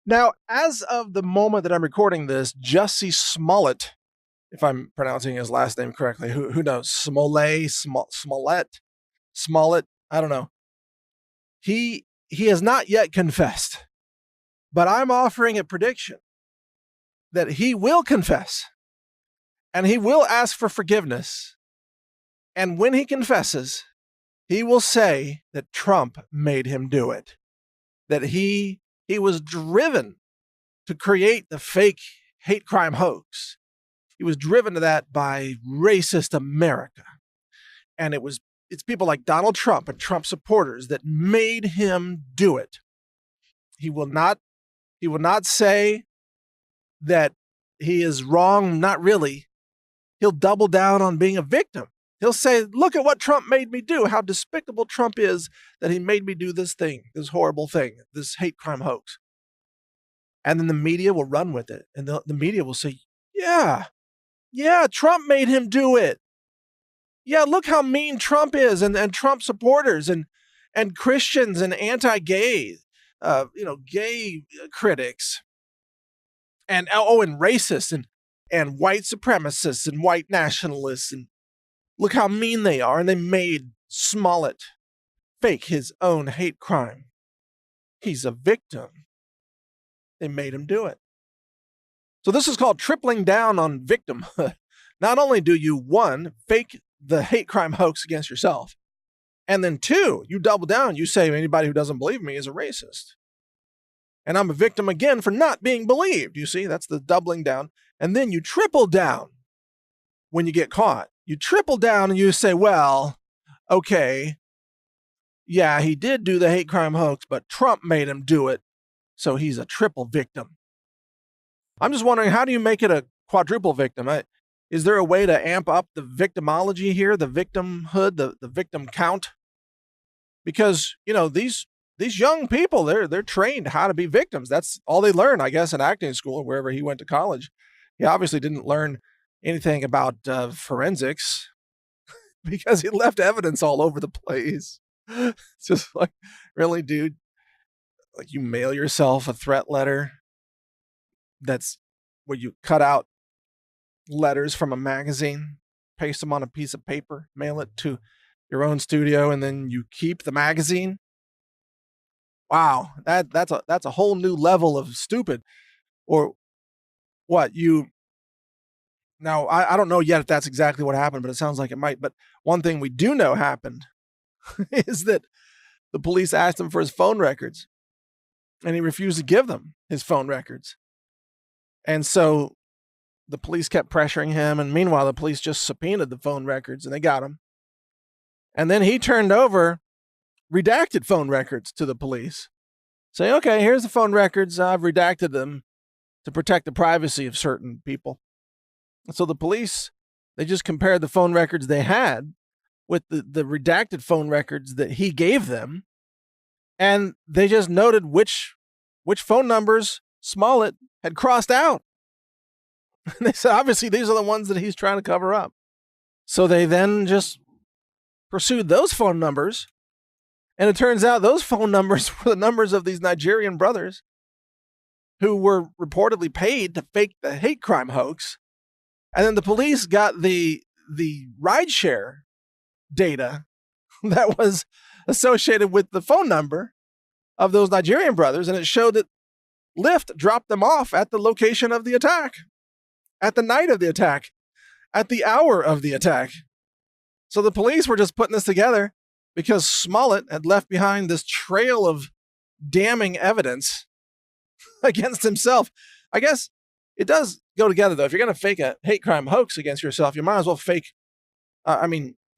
Now, as of the moment that I'm recording this, Jussie Smollett, if I'm pronouncing his last name correctly, who knows? Smollett, I don't know. He has not yet confessed, but I'm offering a prediction that he will confess and he will ask for forgiveness. And when he confesses, he will say that Trump made him do it, that he was driven to create the fake hate crime hoax. He was driven to that by racist America. And it's people like Donald Trump and Trump supporters that made him do it. He will not say that he is wrong, not really. He'll double down on being a victim. He'll say, look at what Trump made me do, how despicable Trump is that he made me do this thing, this horrible thing, this hate crime hoax. And then the media will run with it. And the media will say, yeah, Trump made him do it. Yeah, look how mean Trump is, and Trump supporters and Christians and anti-gay, gay critics, and racists and white supremacists and white nationalists, and look how mean they are. And they made Smollett fake his own hate crime. He's a victim. They made him do it. So this is called tripling down on victimhood. Not only do you, one, fake the hate crime hoax against yourself, and then two, you double down. You say anybody who doesn't believe me is a racist. And I'm a victim again for not being believed. You see, that's the doubling down. And then you triple down when you get caught. You triple down and you say, well, okay, yeah, he did do the hate crime hoax, but Trump made him do it. So he's a triple victim. I'm just wondering, how do you make it a quadruple victim? Is there a way to amp up the victimology here, the victimhood, the victim count? Because, these young people, they're trained how to be victims. That's all they learn, I guess, in acting school or wherever he went to college. He obviously didn't learn anything about forensics because he left evidence all over the place. It's just like, really, dude? Like, you mail yourself a threat letter that's where you cut out letters from a magazine, paste them on a piece of paper, mail it to your own studio, and then you keep the magazine. Wow, that's a whole new level of stupid. Or what? Now, I don't know yet if that's exactly what happened, but it sounds like it might. But one thing we do know happened is that the police asked him for his phone records, and he refused to give them his phone records. And so the police kept pressuring him, and meanwhile, the police just subpoenaed the phone records, and they got him. And then he turned over redacted phone records to the police, saying, okay, here's the phone records. I've redacted them to protect the privacy of certain people. And so the police, they just compared the phone records they had with the redacted phone records that he gave them, and they just noted which phone numbers Smollett had crossed out. And they said, obviously, these are the ones that he's trying to cover up. So they then just pursued those phone numbers. And it turns out those phone numbers were the numbers of these Nigerian brothers who were reportedly paid to fake the hate crime hoax. And then the police got the rideshare data that was associated with the phone number of those Nigerian brothers. And it showed that Lyft dropped them off at the location of the attack, at the night of the attack, at the hour of the attack. So the police were just putting this together because Smollett had left behind this trail of damning evidence against himself. I guess it does go together, though. If you're going to fake a hate crime hoax against yourself, you might as well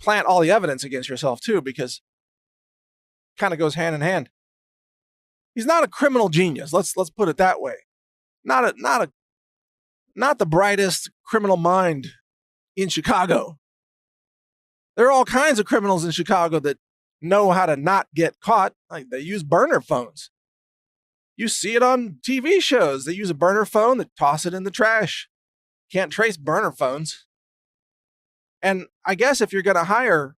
plant all the evidence against yourself, too, because it kind of goes hand in hand. He's not a criminal genius. Let's put it that way. Not the brightest criminal mind in Chicago. There are all kinds of criminals in Chicago that know how to not get caught. Like, they use burner phones. You see it on TV shows. They use a burner phone, they toss it in the trash. Can't trace burner phones. And I guess if you're going to hire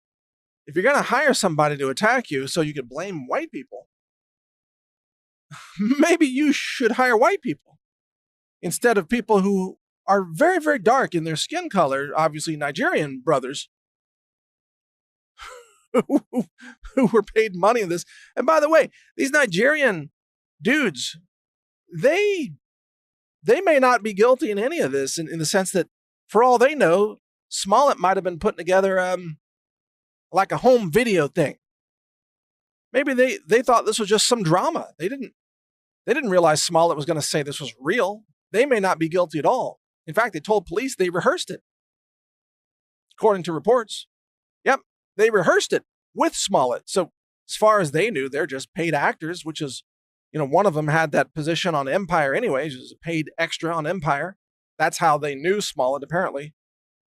somebody to attack you so you can blame white people, maybe you should hire white people instead of people who are very, very dark in their skin color, obviously Nigerian brothers who were paid money in this. And by the way, these Nigerian dudes, they may not be guilty in any of this in the sense that, for all they know, Smollett might have been putting together like a home video thing. Maybe they thought this was just some drama. They didn't realize Smollett was going to say this was real. They may not be guilty at all. In fact, they told police they rehearsed it. According to reports. Yep, they rehearsed it with Smollett. So as far as they knew, they're just paid actors, which is, one of them had that position on Empire anyways, was a paid extra on Empire. That's how they knew Smollett, apparently,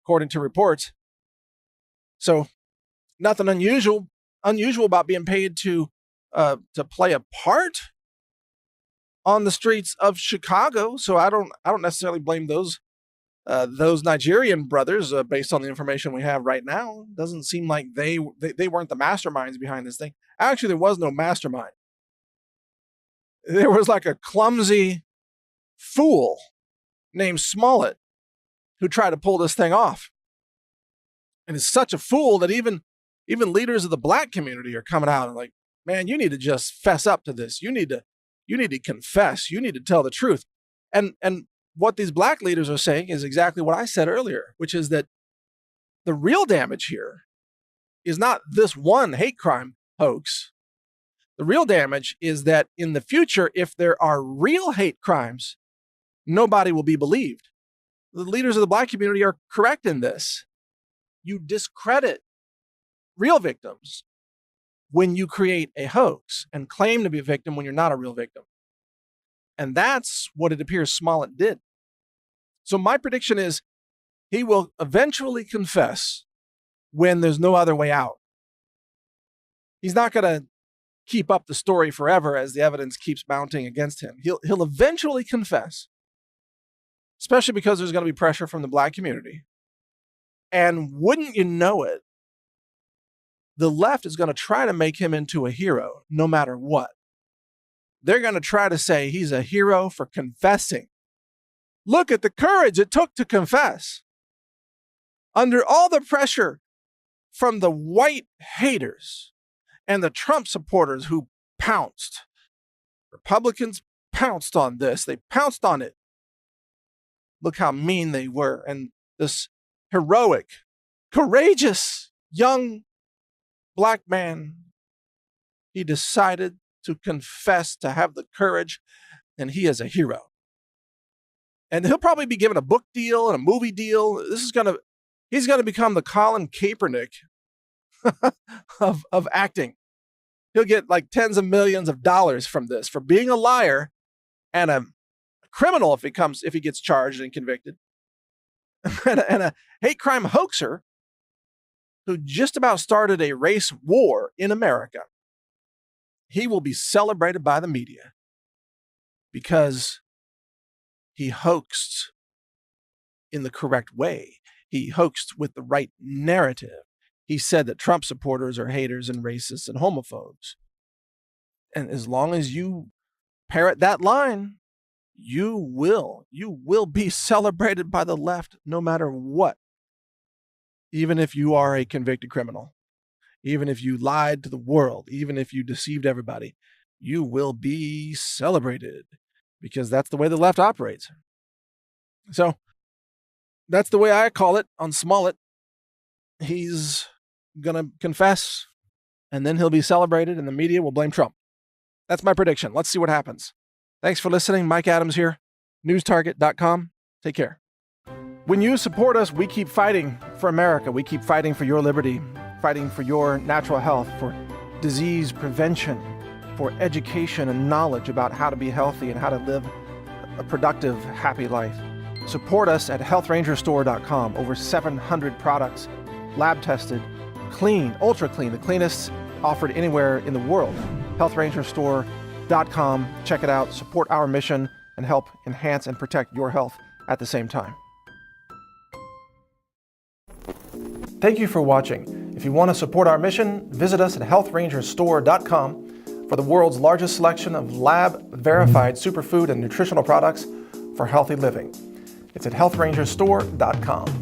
according to reports. So nothing unusual about being paid to play a part on the streets of Chicago. So I don't necessarily blame those Nigerian brothers based on the information we have right now. Doesn't seem like they weren't the masterminds behind this thing. Actually, there was no mastermind. There was like a clumsy fool named Smollett who tried to pull this thing off. And is such a fool that even leaders of the black community are coming out and like, man, you need to just fess up to this. You need to confess. You need to tell the truth. And what these black leaders are saying is exactly what I said earlier, which is that the real damage here is not this one hate crime hoax. The real damage is that in the future, if there are real hate crimes, nobody will be believed. The leaders of the black community are correct in this. You discredit real victims when you create a hoax and claim to be a victim when you're not a real victim. And that's what it appears Smollett did. So my prediction is he will eventually confess when there's no other way out. He's not going to keep up the story forever as the evidence keeps mounting against him. He'll eventually confess, especially because there's going to be pressure from the black community. And wouldn't you know it, the left is going to try to make him into a hero no matter what. They're going to try to say he's a hero for confessing. Look at the courage it took to confess. Under all the pressure from the white haters and the Trump supporters who pounced, Republicans pounced on this. They pounced on it. Look how mean they were. And this heroic, courageous, young black man, he decided to confess, to have the courage, and he is a hero. And he'll probably be given a book deal and a movie deal. He's going to become the Colin Kaepernick of acting. He'll get like tens of millions of dollars from this for being a liar and a criminal if he gets charged and convicted, and a hate crime hoaxer who just about started a race war in America. He will be celebrated by the media because he hoaxed in the correct way. He hoaxed with the right narrative. He said that Trump supporters are haters and racists and homophobes. And as long as you parrot that line, you will be celebrated by the left no matter what. Even if you are a convicted criminal, even if you lied to the world, even if you deceived everybody, you will be celebrated because that's the way the left operates. So that's the way I call it on Smollett. He's going to confess and then he'll be celebrated and the media will blame Trump. That's my prediction. Let's see what happens. Thanks for listening. Mike Adams here, newstarget.com. Take care. When you support us, we keep fighting for America. We keep fighting for your liberty, fighting for your natural health, for disease prevention, for education and knowledge about how to be healthy and how to live a productive, happy life. Support us at healthrangerstore.com. Over 700 products, lab tested, clean, ultra clean, the cleanest offered anywhere in the world. healthrangerstore.com. Check it out, support our mission, and help enhance and protect your health at the same time. Thank you for watching. If you want to support our mission, visit us at healthrangerstore.com for the world's largest selection of lab-verified superfood and nutritional products for healthy living. It's at healthrangerstore.com.